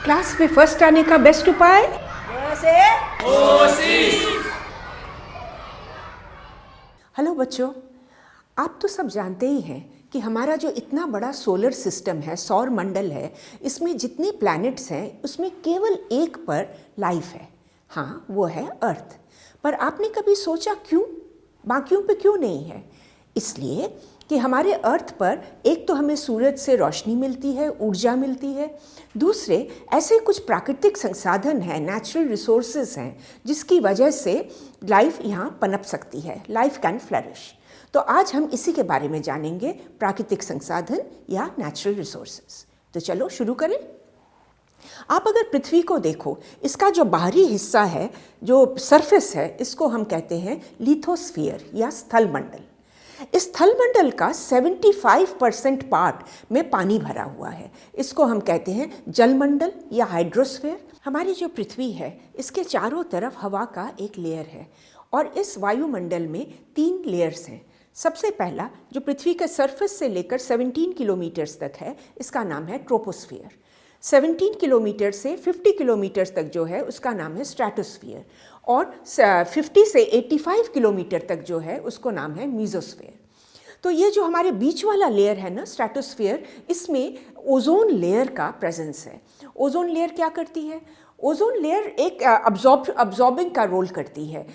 Class में first आने का बेस्ट उपाय हेलो बच्चों, आप तो सब जानते ही हैं कि हमारा जो इतना बड़ा सोलर सिस्टम है, सौर मंडल है, इसमें जितने प्लैनेट्स हैं उसमें केवल एक पर लाइफ है। हाँ, वो है अर्थ। पर आपने कभी सोचा क्यों, बाकियों पे क्यों नहीं है? इसलिए कि हमारे अर्थ पर एक तो हमें सूरज से रोशनी मिलती है, ऊर्जा मिलती है। दूसरे, ऐसे कुछ प्राकृतिक संसाधन हैं, नेचुरल रिसोर्सेज हैं, जिसकी वजह से लाइफ यहाँ पनप सकती है, लाइफ कैन फ्लरिश। तो आज हम इसी के बारे में जानेंगे, प्राकृतिक संसाधन या नेचुरल रिसोर्सेज। तो चलो शुरू करें। आप अगर पृथ्वी को देखो, इसका जो बाहरी हिस्सा है, जो सरफेस है, इसको हम कहते हैं लिथोस्फीयर या स्थल मंडल। इस स्थल मंडल का 75% पार्ट में पानी भरा हुआ है। इसको हम कहते हैं जलमंडल या हाइड्रोस्फीयर। हमारी जो पृथ्वी है, इसके चारों तरफ हवा का एक लेयर है और इस वायुमंडल में 3 लेयर्स हैं। सबसे पहला जो पृथ्वी के सरफेस से लेकर 17 किलोमीटर्स तक है, इसका नाम है ट्रोपोस्फियर। 17 किलोमीटर से 50 किलोमीटर तक जो है उसका नाम है स्ट्रैटोस्फियर, और 50 से 85 किलोमीटर तक जो है उसको नाम है मीजोस्फियर। तो ये जो हमारे बीच वाला लेयर है ना, स्ट्रैटोस्फियर, इसमें ओजोन लेयर का प्रेजेंस है। ओजोन लेयर क्या करती है? ओजोन लेयर एक अब्जॉर्बिंग का रोल करती है।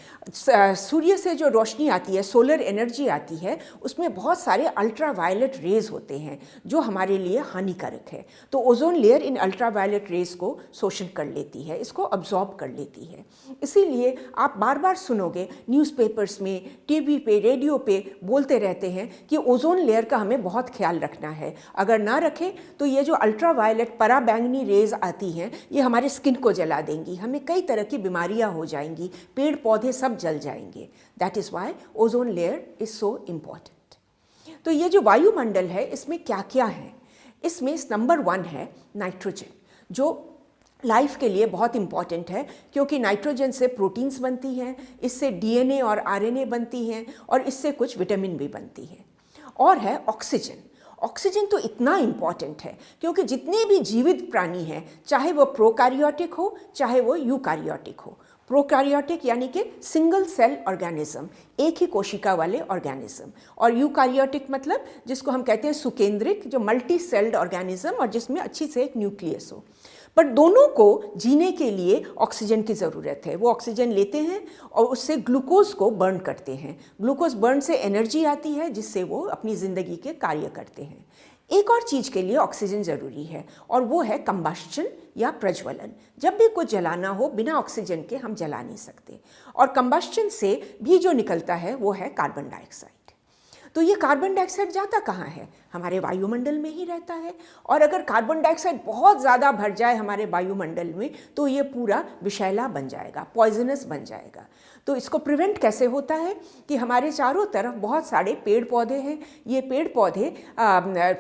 सूर्य से जो रोशनी आती है, सोलर एनर्जी आती है, उसमें बहुत सारे अल्ट्रावायलेट रेज होते हैं जो हमारे लिए हानिकारक है। तो ozone layer in ultraviolet rays को शोषण कर लेती है, इसको अब्जॉर्ब कर लेती है। इसीलिए आप बार बार सुनोगे न्यूज़पेपर्स में, टीवी पे, रेडियो पे बोलते रहते हैं कि ओजोन लेयर का हमें बहुत ख्याल रखना है। अगर ना रखें तो ये जो अल्ट्रावायलेट पराबैंगनी रेज आती हैं, ये हमारे स्किन को जला देंगी, हमें कई तरह की बीमारियां हो जाएंगी, पेड़ पौधे सब जल जाएंगे। That is Y ozone layer is so important. तो ये जो वायुमंडल है, इसमें क्या क्या है? इसमें नंबर 1 है नाइट्रोजन, जो लाइफ के लिए बहुत इम्पॉर्टेंट है, क्योंकि नाइट्रोजन से प्रोटीन्स बनती हैं, इससे डीएनए और आरएनए बनती हैं, और इससे कुछ विटामिन भी बनती है। और है ऑक्सीजन। ऑक्सीजन तो इतना इम्पॉर्टेंट है क्योंकि जितने भी जीवित प्राणी हैं, चाहे वो प्रोकैरियोटिक हो चाहे वो यूकैरियोटिक हो। प्रोकैरियोटिक यानी कि सिंगल सेल ऑर्गेनिज्म, एक ही कोशिका वाले ऑर्गेनिज्म, और यूकैरियोटिक मतलब जिसको हम कहते हैं सुकेंद्रिक, जो मल्टी सेल्ड ऑर्गेनिज्म और जिसमें अच्छी से एक न्यूक्लियस हो। पर दोनों को जीने के लिए ऑक्सीजन की ज़रूरत है। वो ऑक्सीजन लेते हैं और उससे ग्लूकोज को बर्न करते हैं। ग्लूकोज बर्न से एनर्जी आती है, जिससे वो अपनी ज़िंदगी के कार्य करते हैं। एक और चीज़ के लिए ऑक्सीजन ज़रूरी है, और वो है कंबस्शन या प्रज्वलन। जब भी कुछ जलाना हो, बिना ऑक्सीजन के हम जला नहीं सकते। और कंबस्शन से भी जो निकलता है वो है कार्बन डाइऑक्साइड। तो ये कार्बन डाइऑक्साइड जाता कहाँ है? हमारे वायुमंडल में ही रहता है। और अगर कार्बन डाइऑक्साइड बहुत ज़्यादा भर जाए हमारे वायुमंडल में, तो ये पूरा विषैला बन जाएगा, पॉइजनस बन जाएगा। तो इसको प्रिवेंट कैसे होता है कि हमारे चारों तरफ बहुत सारे पेड़ पौधे हैं। ये पेड़ पौधे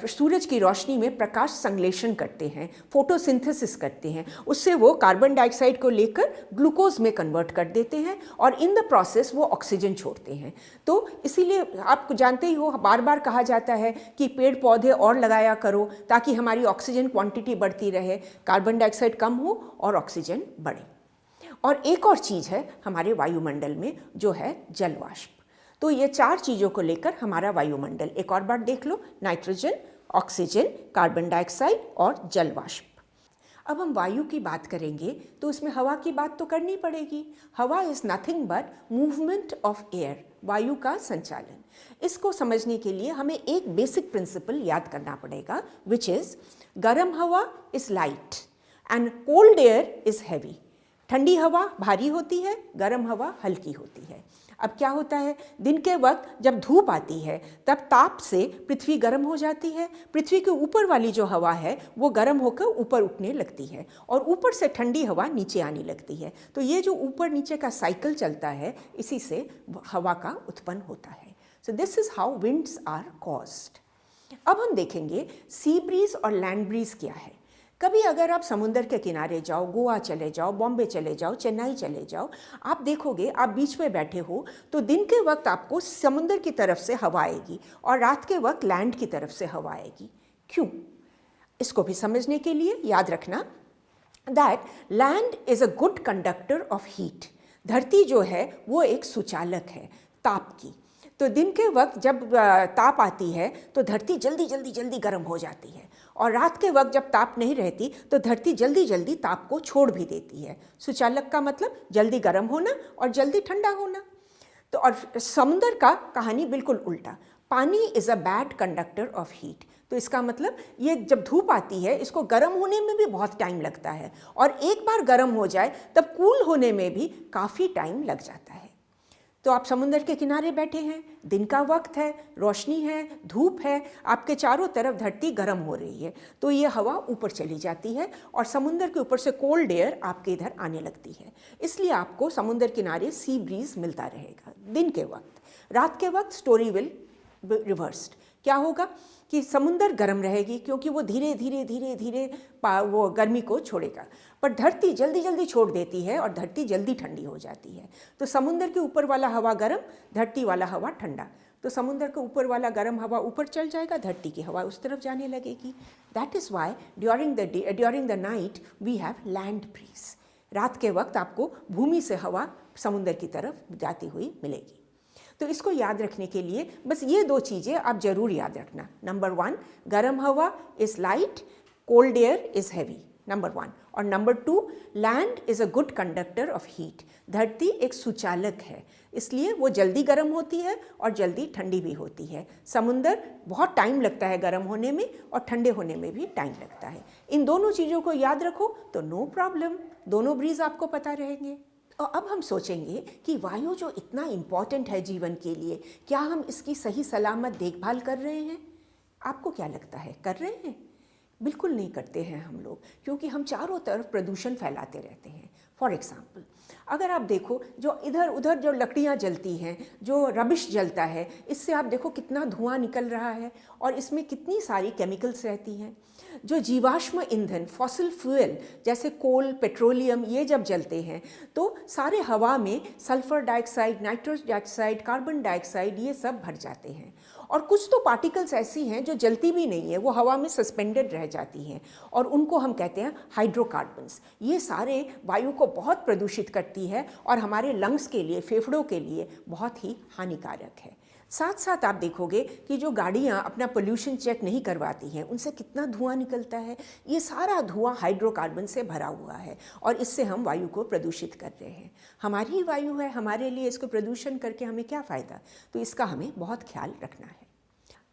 सूरज की रोशनी में प्रकाश संश्लेषण करते हैं, फोटोसिंथेसिस करते हैं। उससे वो कार्बन डाइऑक्साइड को लेकर ग्लूकोज में कन्वर्ट कर देते हैं, और इन द प्रोसेस वो ऑक्सीजन छोड़ते हैं। तो इसीलिए आप जानते ही हो, बार बार कहा जाता है कि पेड़ पौधे और लगाया करो ताकि हमारी ऑक्सीजन क्वांटिटी बढ़ती रहे, कार्बन डाइऑक्साइड कम हो और ऑक्सीजन बढ़े। और एक और चीज़ है हमारे वायुमंडल में, जो है जल वाष्प। तो ये 4 चीज़ों को लेकर हमारा वायुमंडल, एक और बार देख लो, नाइट्रोजन, ऑक्सीजन, कार्बन डाइऑक्साइड और जल वाष्प। अब हम वायु की बात करेंगे तो इसमें हवा की बात तो करनी पड़ेगी। हवा is nothing but movement of air, वायु का संचालन। इसको समझने के लिए हमें एक बेसिक प्रिंसिपल याद करना पड़ेगा, विच इज़ गर्म हवा is light and cold air is heavy. ठंडी हवा भारी होती है, गर्म हवा हल्की होती है। अब क्या होता है, दिन के वक्त जब धूप आती है तब ताप से पृथ्वी गर्म हो जाती है। पृथ्वी के ऊपर वाली जो हवा है वो गर्म होकर ऊपर उठने लगती है, और ऊपर से ठंडी हवा नीचे आने लगती है। तो ये जो ऊपर नीचे का साइकिल चलता है, इसी से हवा का उत्पन्न होता है। So this is how winds are caused. अब हम देखेंगे सी ब्रीज और लैंड ब्रीज क्या है। कभी अगर आप समुंदर के किनारे जाओ, गोवा चले जाओ, बॉम्बे चले जाओ, चेन्नई चले जाओ, आप देखोगे, आप बीच में बैठे हो तो दिन के वक्त आपको समुंदर की तरफ से हवा आएगी और रात के वक्त लैंड की तरफ से हवा आएगी। क्यों? इसको भी समझने के लिए याद रखना, that land is a good conductor of heat. धरती जो है वो एक सुचालक है ताप की। तो दिन के वक्त जब ताप आती है तो धरती जल्दी जल्दी जल्दी गर्म हो जाती है, और रात के वक्त जब ताप नहीं रहती तो धरती जल्दी जल्दी ताप को छोड़ भी देती है। सुचालक का मतलब जल्दी गर्म होना और जल्दी ठंडा होना। तो और समुंदर का कहानी बिल्कुल उल्टा। पानी is a bad conductor of heat. तो इसका मतलब ये जब धूप आती है इसको गर्म होने में भी बहुत टाइम लगता है, और एक बार गर्म हो जाए तब कूल होने में भी काफ़ी टाइम लग जाता है। तो आप समुंदर के किनारे बैठे हैं, दिन का वक्त है, रोशनी है, धूप है, आपके चारों तरफ धरती गर्म हो रही है, तो ये हवा ऊपर चली जाती है और समुंदर के ऊपर से कोल्ड एयर आपके इधर आने लगती है। इसलिए आपको समुंदर किनारे सी ब्रीज मिलता रहेगा दिन के वक्त। रात के वक्त स्टोरी विल रिवर्स्ड। क्या होगा कि समुंदर गर्म रहेगी क्योंकि वो धीरे धीरे धीरे धीरे वो गर्मी को छोड़ेगा, पर धरती जल्दी जल्दी छोड़ देती है और धरती जल्दी ठंडी हो जाती है। तो समुंदर के ऊपर वाला हवा गर्म, धरती वाला हवा ठंडा। तो समुंदर के ऊपर वाला गर्म हवा ऊपर चल जाएगा, धरती की हवा उस तरफ जाने लगेगी। That is why during the night we have land breeze. रात के वक्त आपको भूमि से हवा समुंदर की तरफ जाती हुई मिलेगी। तो इसको याद रखने के लिए बस ये दो चीज़ें आप ज़रूर याद रखना। नंबर 1, गर्म हवा is light, cold air is heavy, number 1। और number 2, land is a good conductor of heat. धरती एक सुचालक है, इसलिए वो जल्दी गर्म होती है और जल्दी ठंडी भी होती है। समुंदर बहुत टाइम लगता है गर्म होने में और ठंडे होने में भी टाइम लगता है। इन दोनों चीज़ों को याद रखो तो नो प्रॉब्लम, दोनों ब्रीज आपको पता रहेंगे। और अब हम सोचेंगे कि वायु जो इतना इम्पॉर्टेंट है जीवन के लिए, क्या हम इसकी सही सलामत देखभाल कर रहे हैं? आपको क्या लगता है, कर रहे हैं? बिल्कुल नहीं करते हैं हम लोग, क्योंकि हम चारों तरफ प्रदूषण फैलाते रहते हैं। फॉर एग्ज़ाम्पल, अगर आप देखो जो इधर उधर जो लकड़ियाँ जलती हैं, जो रबिश जलता है, इससे आप देखो कितना धुआं निकल रहा है और इसमें कितनी सारी केमिकल्स रहती हैं। जो जीवाश्म ईंधन फॉसिल फ्यूल जैसे कोल, पेट्रोलियम, ये जब जलते हैं तो सारे हवा में sulphur dioxide, nitrous dioxide, carbon dioxide, ये सब भर जाते हैं। और कुछ तो पार्टिकल्स ऐसी हैं जो जलती भी नहीं है, वो हवा में सस्पेंडेड रह जाती हैं, और उनको हम कहते हैं हाइड्रोकार्बन्स। ये सारे वायु को बहुत प्रदूषित करती है और हमारे लंग्स के लिए, फेफड़ों के लिए बहुत ही हानिकारक है। साथ साथ आप देखोगे कि जो गाड़ियाँ अपना पोल्यूशन चेक नहीं करवाती हैं, उनसे कितना धुआं निकलता है। ये सारा धुआं हाइड्रोकार्बन से भरा हुआ है और इससे हम वायु को प्रदूषित कर रहे हैं। हमारी ही वायु है, हमारे लिए इसको प्रदूषण करके हमें क्या फ़ायदा? तो इसका हमें बहुत ख्याल रखना है।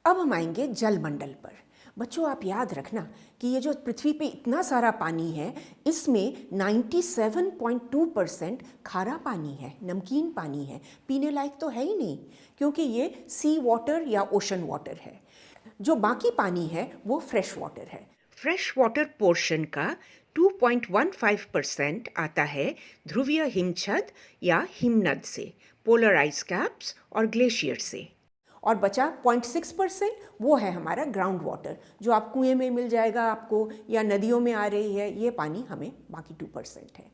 अब हम आएंगे जलमंडल पर। बच्चों, आप याद रखना कि ये जो पृथ्वी पे इतना सारा पानी है, इसमें 97.2% खारा पानी है, नमकीन पानी है, पीने लायक तो है ही नहीं, क्योंकि ये सी वाटर या ओशन वाटर है। जो बाकी पानी है वो फ्रेश वाटर है। फ्रेश वाटर पोर्शन का 2.15% आता है ध्रुवीय हिमछद या हिमनद से, पोलर आइस कैप्स और ग्लेशियर से, और बचा 0.6% वो है हमारा ग्राउंड वाटर, जो आप कुएं में मिल जाएगा आपको या नदियों में आ रही है, ये पानी हमें बाकी 2% है।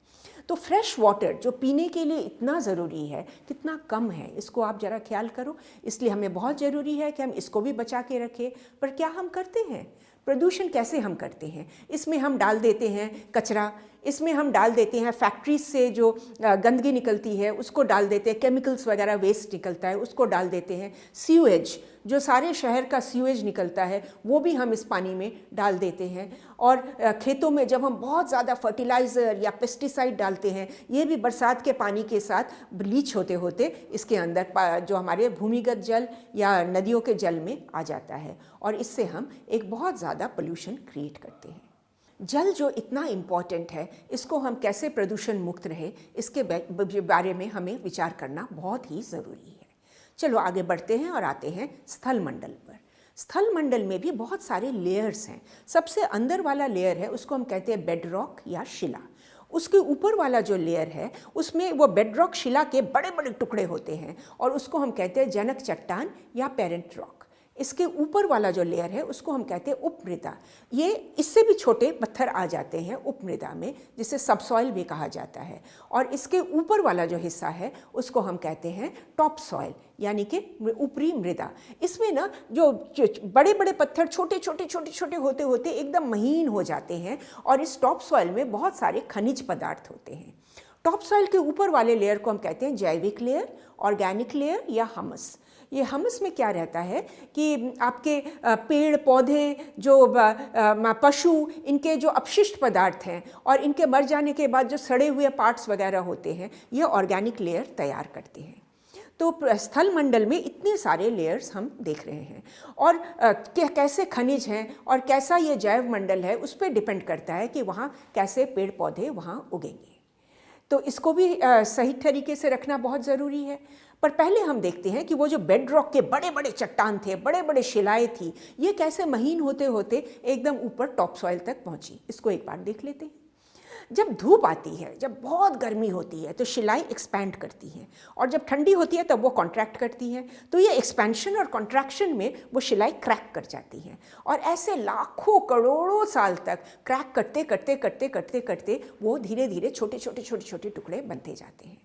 तो फ्रेश वाटर जो पीने के लिए इतना ज़रूरी है, कितना कम है, इसको आप ज़रा ख्याल करो। इसलिए हमें बहुत ज़रूरी है कि हम इसको भी बचा के रखें। पर क्या हम करते हैं? प्रदूषण कैसे हम करते हैं? इसमें हम डाल देते हैं कचरा, इसमें हम डाल देते हैं फैक्ट्रीज से जो गंदगी निकलती है उसको डाल देते हैं, केमिकल्स वगैरह वेस्ट निकलता है उसको डाल देते हैं, सीवेज जो सारे शहर का सीवेज निकलता है वो भी हम इस पानी में डाल देते हैं, और खेतों में जब हम बहुत ज़्यादा फर्टिलाइज़र या पेस्टिसाइड डालते हैं, ये भी बरसात के पानी के साथ ब्लीच होते होते इसके अंदर जो हमारे भूमिगत जल या नदियों के जल में आ जाता है, और इससे हम एक बहुत ज़्यादा पोल्यूशन क्रिएट करते हैं। जल जो इतना इम्पॉर्टेंट है, इसको हम कैसे प्रदूषण मुक्त रहे, इसके बारे में हमें विचार करना बहुत ही ज़रूरी है। चलो आगे बढ़ते हैं और आते हैं स्थल मंडल पर। स्थल मंडल में भी बहुत सारे लेयर्स हैं। सबसे अंदर वाला लेयर है उसको हम कहते हैं बेड रॉक या शिला। उसके ऊपर वाला जो लेयर है उसमें वो बेड रॉक शिला के बड़े बड़े टुकड़े होते हैं और उसको हम कहते हैं जनक चट्टान या पेरेंट रॉक। इसके ऊपर वाला जो लेयर है उसको हम कहते हैं उपमृदा। ये इससे भी छोटे पत्थर आ जाते हैं उपमृदा में, जिसे सबसॉइल भी कहा जाता है। और इसके ऊपर वाला जो हिस्सा है उसको हम कहते हैं टॉप सॉइल, यानी कि ऊपरी मृदा। इसमें ना जो बड़े बड़े पत्थर छोटे छोटे छोटे छोटे होते होते एकदम महीन हो जाते हैं, और इस टॉप सॉइल में बहुत सारे खनिज पदार्थ होते हैं। टॉप सॉइल के ऊपर वाले लेयर को हम कहते हैं जैविक लेयर, ऑर्गेनिक लेयर या हमस। ये हमस में क्या रहता है कि आपके पेड़ पौधे, जो पशु, इनके जो अपशिष्ट पदार्थ हैं और इनके मर जाने के बाद जो सड़े हुए पार्ट्स वगैरह होते हैं, ये ऑर्गेनिक लेयर तैयार करते हैं। तो स्थल मंडल में इतने सारे लेयर्स हम देख रहे हैं, और कैसे खनिज हैं और कैसा ये जैव मंडल है उस पर डिपेंड करता है कि वहाँ कैसे पेड़ पौधे वहाँ उगेंगे। तो इसको भी सही तरीके से रखना बहुत ज़रूरी है। पर पहले हम देखते हैं कि वो जो बेड रॉक के बड़े बड़े चट्टान थे, बड़े बड़े शिलाएँ थी, ये कैसे महीन होते होते एकदम ऊपर टॉप सॉइल तक पहुँची। इसको एक बार देख लेते हैं। जब धूप आती है, जब बहुत गर्मी होती है, तो शिलाएँ एक्सपैंड करती हैं, और जब ठंडी होती है तब वो कॉन्ट्रैक्ट करती हैं। तो ये एक्सपेंशन और कॉन्ट्रैक्शन में वो शिलाएँ क्रैक कर जाती हैं, और ऐसे लाखों करोड़ों साल तक क्रैक करते करते करते करते करते वो धीरे धीरे छोटे छोटे छोटे छोटे टुकड़े बनते जाते हैं।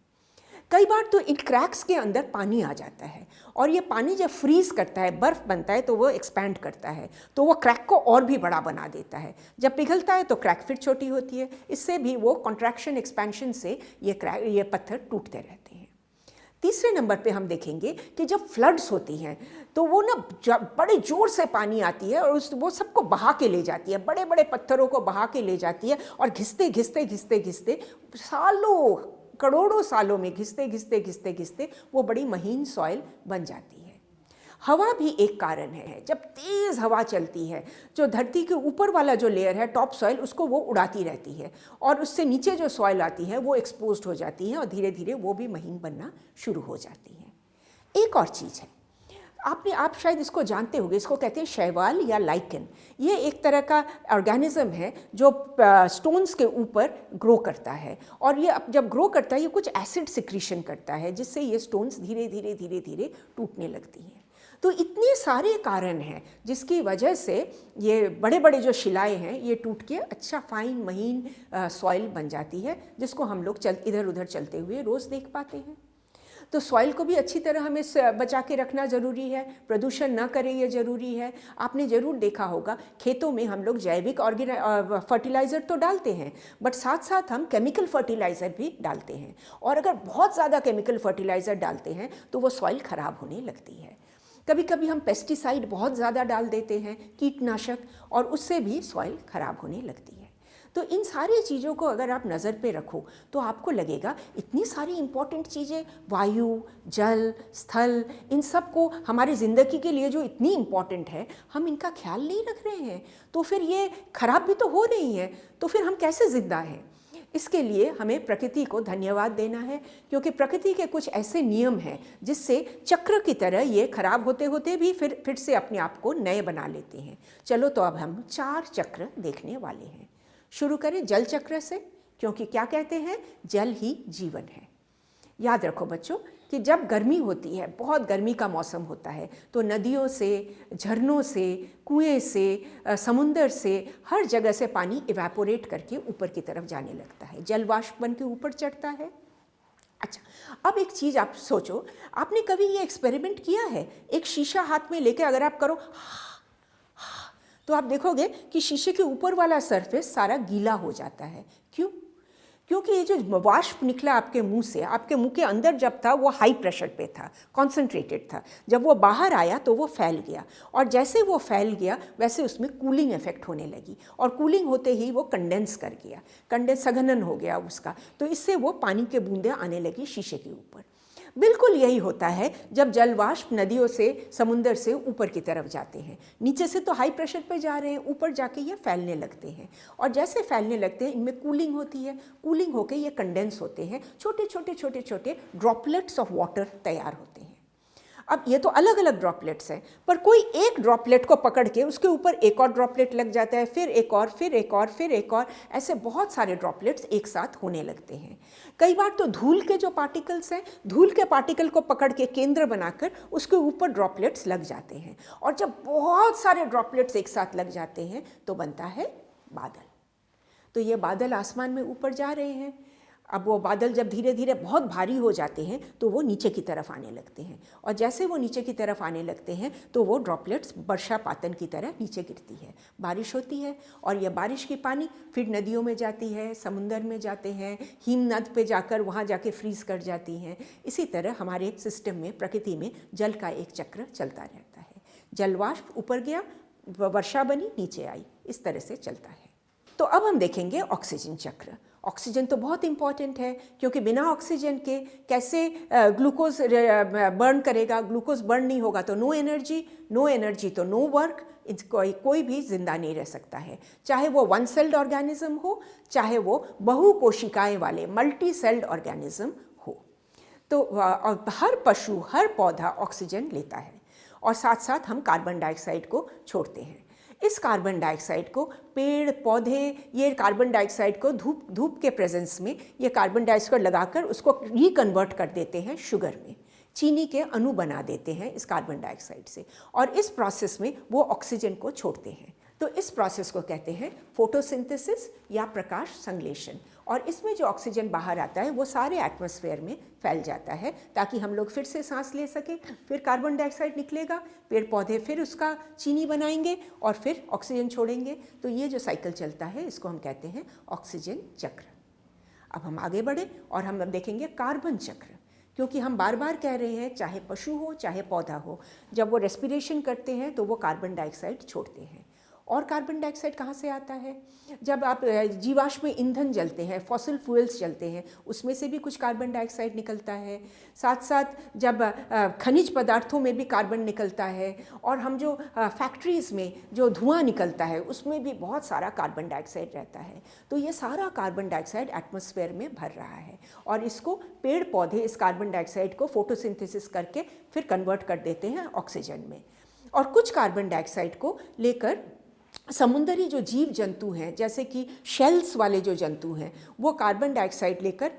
कई बार तो इन क्रैक्स के अंदर पानी आ जाता है, और ये पानी जब फ्रीज करता है, बर्फ़ बनता है, तो वो एक्सपैंड करता है, तो वो क्रैक को और भी बड़ा बना देता है। जब पिघलता है तो क्रैक फिर छोटी होती है। इससे भी वो कॉन्ट्रैक्शन एक्सपेंशन से ये पत्थर टूटते रहते हैं। तीसरे नंबर पे हम देखेंगे कि जब फ्लड्स होती हैं तो वो ना बड़े ज़ोर से पानी आती है, और वो सबको बहा के ले जाती है, बड़े बड़े पत्थरों को बहा के ले जाती है, और घिसते घिसते घिसते घिसते सालों करोड़ों सालों में घिसते घिसते घिसते घिसते वो बड़ी महीन सॉइल बन जाती है। हवा भी एक कारण है। जब तेज़ हवा चलती है, जो धरती के ऊपर वाला जो लेयर है टॉप सॉइल, उसको वो उड़ाती रहती है, और उससे नीचे जो सॉइल आती है वो एक्सपोज्ड हो जाती है, और धीरे धीरे वो भी महीन बनना शुरू हो जाती है। एक और चीज़ है, आप शायद इसको जानते होंगे, इसको कहते हैं शैवाल या लाइकन। ये एक तरह का ऑर्गेनिज्म है जो स्टोन्स के ऊपर ग्रो करता है, और ये जब ग्रो करता है ये कुछ एसिड सिक्रीशन करता है, जिससे ये स्टोन्स धीरे धीरे धीरे धीरे टूटने लगती हैं। तो इतने सारे कारण हैं जिसकी वजह से ये बड़े बड़े जो शिलाएँ हैं ये टूट के अच्छा फाइन महीन सॉइल बन जाती है, जिसको हम लोग इधर उधर चलते हुए रोज़ देख पाते हैं। तो सॉइल को भी अच्छी तरह हमें बचा के रखना ज़रूरी है, प्रदूषण न करें ये ज़रूरी है। आपने ज़रूर देखा होगा खेतों में हम लोग जैविक फर्टिलाइज़र तो डालते हैं, बट साथ साथ हम केमिकल फर्टिलाइज़र भी डालते हैं, और अगर बहुत ज़्यादा केमिकल फर्टिलाइज़र डालते हैं तो वो सॉइल ख़राब होने लगती है। कभी कभी हम पेस्टिसाइड बहुत ज़्यादा डाल देते हैं, कीटनाशक, और उससे भी सॉइल ख़राब होने लगती है। तो इन सारी चीज़ों को अगर आप नज़र पे रखो तो आपको लगेगा इतनी सारी इम्पॉर्टेंट चीज़ें, वायु, जल, स्थल, इन सब को हमारी ज़िंदगी के लिए जो इतनी इम्पॉर्टेंट है, हम इनका ख्याल नहीं रख रहे हैं, तो फिर ये खराब भी तो हो रही हैं, तो फिर हम कैसे ज़िंदा हैं? इसके लिए हमें प्रकृति को धन्यवाद देना है, क्योंकि प्रकृति के कुछ ऐसे नियम हैं जिससे चक्र की तरह ये खराब होते होते भी फिर से अपने आप को नए बना लेते हैं। चलो, तो अब हम 4 चक्र देखने वाले हैं। शुरू करें जल चक्र से, क्योंकि क्या कहते हैं, जल ही जीवन है। याद रखो बच्चों कि जब गर्मी होती है, बहुत गर्मी का मौसम होता है, तो नदियों से, झरनों से, कुएं से, समुंदर से, हर जगह से पानी इवेपोरेट करके ऊपर की तरफ जाने लगता है, जल वाष्प बन के ऊपर चढ़ता है। अच्छा, अब एक चीज़ आप सोचो, आपने कभी ये एक्सपेरिमेंट किया है? एक शीशा हाथ में लेके अगर आप करो तो आप देखोगे कि शीशे के ऊपर वाला सरफेस सारा गीला हो जाता है। क्यों? क्योंकि ये जो वाष्प निकला आपके मुंह से, आपके मुंह के अंदर जब था वो हाई प्रेशर पे था, कॉन्सेंट्रेटेड था, जब वो बाहर आया तो वो फैल गया, और जैसे वो फैल गया वैसे उसमें कूलिंग इफेक्ट होने लगी, और कूलिंग होते ही वो कंडेंस कर गया, संघनन हो गया उसका, तो इससे वो पानी के बूंदें आने लगी शीशे के ऊपर। बिल्कुल यही होता है जब जलवाष्प नदियों से, समुंदर से ऊपर की तरफ जाते हैं। नीचे से तो हाई प्रेशर पे जा रहे हैं, ऊपर जाके ये फैलने लगते हैं, और जैसे फैलने लगते हैं इनमें कूलिंग होती है, कूलिंग होके ये कंडेंस होते हैं, छोटे छोटे छोटे छोटे ड्रॉपलेट्स ऑफ वाटर तैयार होते हैं। अब ये तो अलग अलग ड्रॉपलेट्स हैं, पर कोई एक ड्रॉपलेट को पकड़ के उसके ऊपर एक और ड्रॉपलेट लग जाता है, फिर एक और, फिर एक और, फिर एक और, ऐसे बहुत सारे ड्रॉपलेट्स एक साथ होने लगते हैं। कई बार तो धूल के जो पार्टिकल्स हैं, धूल के पार्टिकल को पकड़ के केंद्र बनाकर उसके ऊपर ड्रॉपलेट्स लग जाते हैं, और जब बहुत सारे ड्रॉपलेट्स एक साथ लग जाते हैं तो बनता है बादल। तो ये बादल आसमान में ऊपर जा रहे हैं। अब वो बादल जब धीरे धीरे बहुत भारी हो जाते हैं तो वो नीचे की तरफ आने लगते हैं, और जैसे वो नीचे की तरफ आने लगते हैं तो वो ड्रॉपलेट्स वर्षापातन की तरह नीचे गिरती है, बारिश होती है, और यह बारिश की पानी फिर नदियों में जाती है, समुंदर में जाते हैं, हिमनद पे जाकर वहाँ जाके फ्रीज कर जाती हैं। इसी तरह हमारे सिस्टम में, प्रकृति में जल का एक चक्र चलता रहता है। जलवाष्प ऊपर गया, वर्षा बनी, नीचे आई, इस तरह से चलता है। तो अब हम देखेंगे ऑक्सीजन चक्र। ऑक्सीजन तो बहुत इम्पॉर्टेंट है, क्योंकि बिना ऑक्सीजन के कैसे ग्लूकोज बर्न करेगा, ग्लूकोज बर्न नहीं होगा तो नो एनर्जी तो नो वर्क, कोई भी जिंदा नहीं रह सकता है, चाहे वो वन सेल्ड ऑर्गेनिज्म हो, चाहे वो बहुकोशिकाएं वाले मल्टी सेल्ड ऑर्गेनिज्म हो। तो हर पशु, हर पौधा ऑक्सीजन लेता है, और साथ साथ हम कार्बन डाइऑक्साइड को छोड़ते हैं। इस कार्बन डाइऑक्साइड को पेड़ पौधे, ये कार्बन डाइऑक्साइड को धूप के प्रेजेंस में ये कार्बन डाइऑक्साइड लगाकर उसको रिकन्वर्ट कर देते हैं शुगर में, चीनी के अणु बना देते हैं इस कार्बन डाइऑक्साइड से, और इस प्रोसेस में वो ऑक्सीजन को छोड़ते हैं। तो इस प्रोसेस को कहते हैं फोटोसिंथेसिस या प्रकाश संश्लेषण, और इसमें जो ऑक्सीजन बाहर आता है वो सारे एटमॉस्फेयर में फैल जाता है, ताकि हम लोग फिर से सांस ले सकें। फिर कार्बन डाइऑक्साइड निकलेगा, पेड़ पौधे फिर उसका चीनी बनाएंगे और फिर ऑक्सीजन छोड़ेंगे। तो ये जो साइकिल चलता है इसको हम कहते हैं ऑक्सीजन चक्र। अब हम आगे बढ़े और हम अब देखेंगे कार्बन चक्र, क्योंकि हम बार बार कह रहे हैं चाहे पशु हो चाहे पौधा हो, जब वो रेस्पिरेशन करते हैं तो वो कार्बन डाइऑक्साइड छोड़ते हैं। और कार्बन डाइऑक्साइड कहाँ से आता है? जब आप जीवाश्म ईंधन जलते हैं, फॉसिल फ्यूल्स जलते हैं, उसमें से भी कुछ कार्बन डाइऑक्साइड निकलता है। साथ साथ जब खनिज पदार्थों में भी कार्बन निकलता है, और हम जो फैक्ट्रीज़ में जो धुआं निकलता है उसमें भी बहुत सारा कार्बन डाइऑक्साइड रहता है। तो ये सारा कार्बन डाइऑक्साइड एटमॉस्फेयर में भर रहा है, और इसको पेड़ पौधे इस कार्बन डाइऑक्साइड को फोटोसिंथेसिस करके फिर कन्वर्ट कर देते हैं ऑक्सीजन में। और कुछ कार्बन डाइऑक्साइड को लेकर समुद्री जो जीव जंतु हैं, जैसे कि शेल्स वाले जो जंतु हैं, वो कार्बन डाइऑक्साइड लेकर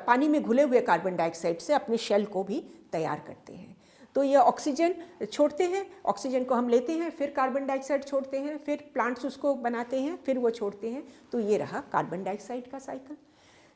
पानी में घुले हुए कार्बन डाइऑक्साइड से अपने शेल को भी तैयार करते हैं। तो ये ऑक्सीजन छोड़ते हैं, ऑक्सीजन को हम लेते हैं, फिर कार्बन डाइऑक्साइड छोड़ते हैं, फिर प्लांट्स उसको बनाते हैं, फिर वो छोड़ते हैं। तो ये रहा कार्बन डाइऑक्साइड का साइकिल।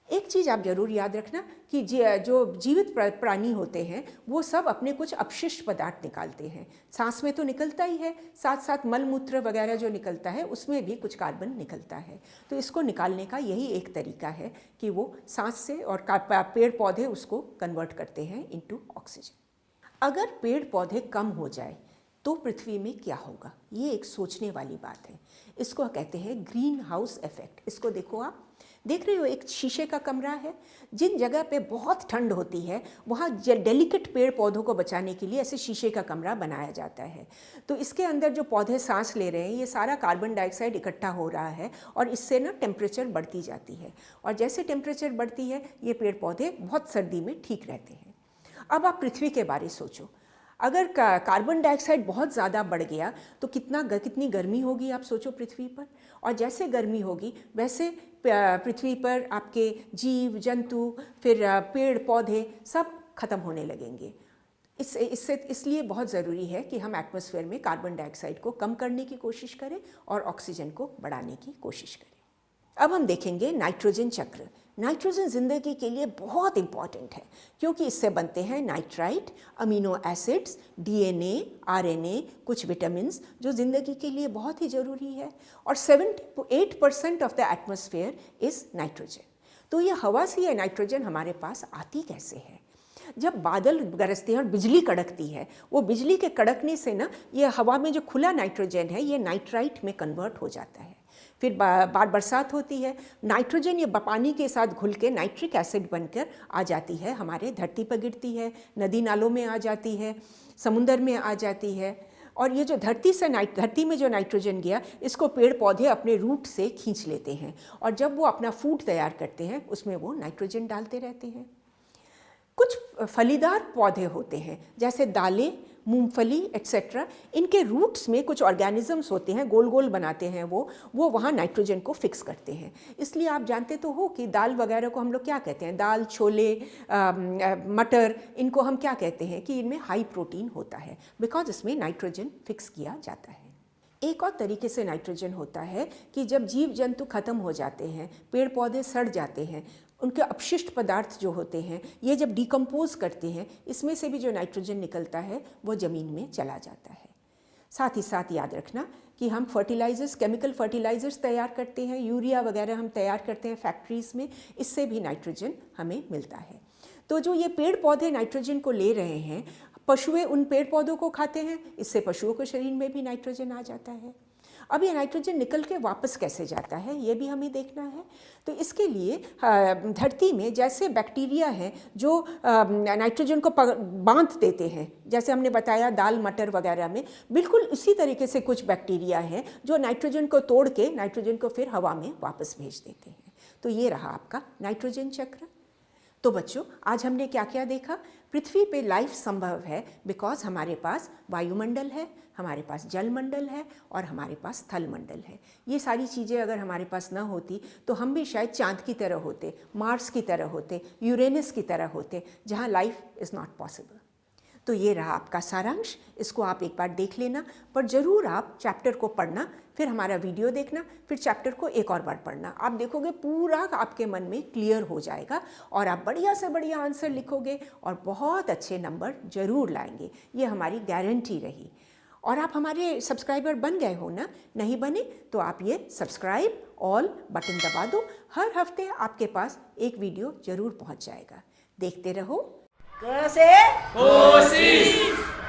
एक चीज़ आप ज़रूर याद रखना कि जो जीवित प्राणी होते हैं वो सब अपने कुछ अपशिष्ट पदार्थ निकालते हैं। सांस में तो निकलता ही है, साथ साथ मल मूत्र वगैरह जो निकलता है उसमें भी कुछ कार्बन निकलता है। तो इसको निकालने का यही एक तरीका है कि वो सांस से, और पेड़ पौधे उसको कन्वर्ट करते हैं इनटू ऑक्सीजन। अगर पेड़ पौधे कम हो जाए तो पृथ्वी में क्या होगा, ये एक सोचने वाली बात है। इसको कहते हैं ग्रीन हाउस इफेक्ट। इसको देखो, आप देख रहे हो एक शीशे का कमरा है। जिन जगह पे बहुत ठंड होती है वहाँ डेलिकेट पेड़ पौधों को बचाने के लिए ऐसे शीशे का कमरा बनाया जाता है। तो इसके अंदर जो पौधे सांस ले रहे हैं ये सारा कार्बन डाइऑक्साइड इकट्ठा हो रहा है, और इससे ना टेम्परेचर बढ़ती जाती है, और जैसे टेम्परेचर बढ़ती है ये पेड़ पौधे बहुत सर्दी में ठीक रहते हैं। अब आप पृथ्वी के बारे सोचो, अगर कार्बन डाइऑक्साइड बहुत ज़्यादा बढ़ गया तो कितनी गर्मी होगी आप सोचो पृथ्वी पर। और जैसे गर्मी होगी वैसे पृथ्वी पर आपके जीव जंतु, फिर पेड़ पौधे सब खत्म होने लगेंगे। इसलिए बहुत ज़रूरी है कि हम एटमॉस्फेयर में कार्बन डाइऑक्साइड को कम करने की कोशिश करें और ऑक्सीजन को बढ़ाने की कोशिश करें। अब हम देखेंगे नाइट्रोजन चक्र। नाइट्रोजन जिंदगी के लिए बहुत इम्पॉर्टेंट है, क्योंकि इससे बनते हैं nitrite, amino acids, DNA, RNA, कुछ विटामिन्स जो ज़िंदगी के लिए बहुत ही ज़रूरी है। और 78% of the atmosphere is nitrogen. तो ये हवा से ये नाइट्रोजन हमारे पास आती कैसे है? जब बादल गरजते हैं और बिजली कड़कती है, वो बिजली के कड़कने से ना ये हवा में जो खुला नाइट्रोजन है ये नाइट्राइट में कन्वर्ट हो जाता है। फिर बरसात होती है, नाइट्रोजन ये पानी के साथ घुल के नाइट्रिक एसिड बनकर आ जाती है, हमारे धरती पर गिरती है, नदी नालों में आ जाती है, समुंदर में आ जाती है। और ये जो धरती में जो नाइट्रोजन गया इसको पेड़ पौधे अपने रूट से खींच लेते हैं, और जब वो अपना फूड तैयार करते हैं उसमें वो नाइट्रोजन डालते रहते हैं। कुछ फलीदार पौधे होते हैं जैसे दालें, मूंगफली एक्सेट्रा, इनके रूट्स में कुछ ऑर्गेनिजम्स होते हैं, गोल गोल बनाते हैं वो वहाँ नाइट्रोजन को फिक्स करते हैं। इसलिए आप जानते तो हो कि दाल वगैरह को हम लोग क्या कहते हैं, दाल, छोले, मटर, इनको हम क्या कहते हैं कि इनमें हाई प्रोटीन होता है, बिकॉज इसमें नाइट्रोजन फिक्स किया जाता है। एक और तरीके से नाइट्रोजन होता है कि जब जीव जंतु खत्म हो जाते हैं, पेड़ पौधे सड़ जाते हैं, उनके अपशिष्ट पदार्थ जो होते हैं ये जब डिकम्पोज करते हैं, इसमें से भी जो नाइट्रोजन निकलता है वो ज़मीन में चला जाता है। साथ ही साथ याद रखना कि हम फर्टिलाइज़र्स, केमिकल फर्टिलाइज़र्स तैयार करते हैं, यूरिया वगैरह हम तैयार करते हैं फैक्ट्रीज़ में, इससे भी नाइट्रोजन हमें मिलता है। तो जो ये पेड़ पौधे नाइट्रोजन को ले रहे हैं, पशुएं उन पेड़ पौधों को खाते हैं, इससे पशुओं के शरीर में भी नाइट्रोजन आ जाता है। अब ये नाइट्रोजन निकल के वापस कैसे जाता है ये भी हमें देखना है। तो इसके लिए धरती में जैसे बैक्टीरिया हैं जो नाइट्रोजन को बांध देते हैं, जैसे हमने बताया दाल मटर वगैरह में, बिल्कुल उसी तरीके से कुछ बैक्टीरिया हैं जो नाइट्रोजन को तोड़ के नाइट्रोजन को फिर हवा में वापस भेज देते हैं। तो ये रहा आपका नाइट्रोजन चक्र। तो बच्चों, आज हमने क्या क्या देखा? पृथ्वी पे लाइफ संभव है बिकॉज हमारे पास वायुमंडल है, हमारे पास जलमंडल है और हमारे पास थल मंडल है। ये सारी चीज़ें अगर हमारे पास न होती तो हम भी शायद चांद की तरह होते, मार्स की तरह होते, यूरेनस की तरह होते, जहाँ लाइफ इज़ नॉट पॉसिबल। तो ये रहा आपका सारांश, इसको आप एक बार देख लेना, पर ज़रूर आप चैप्टर को पढ़ना, फिर हमारा वीडियो देखना, फिर चैप्टर को एक और बार पढ़ना। आप देखोगे पूरा आपके मन में क्लियर हो जाएगा और आप बढ़िया से बढ़िया आंसर लिखोगे और बहुत अच्छे नंबर ज़रूर लाएंगे, ये हमारी गारंटी रही। और आप हमारे सब्सक्राइबर बन गए हो ना? नहीं बने तो आप ये सब्सक्राइब ऑल बटन दबा दो, हर हफ्ते आपके पास एक वीडियो ज़रूर पहुँच जाएगा। देखते रहो। क से कोशिश।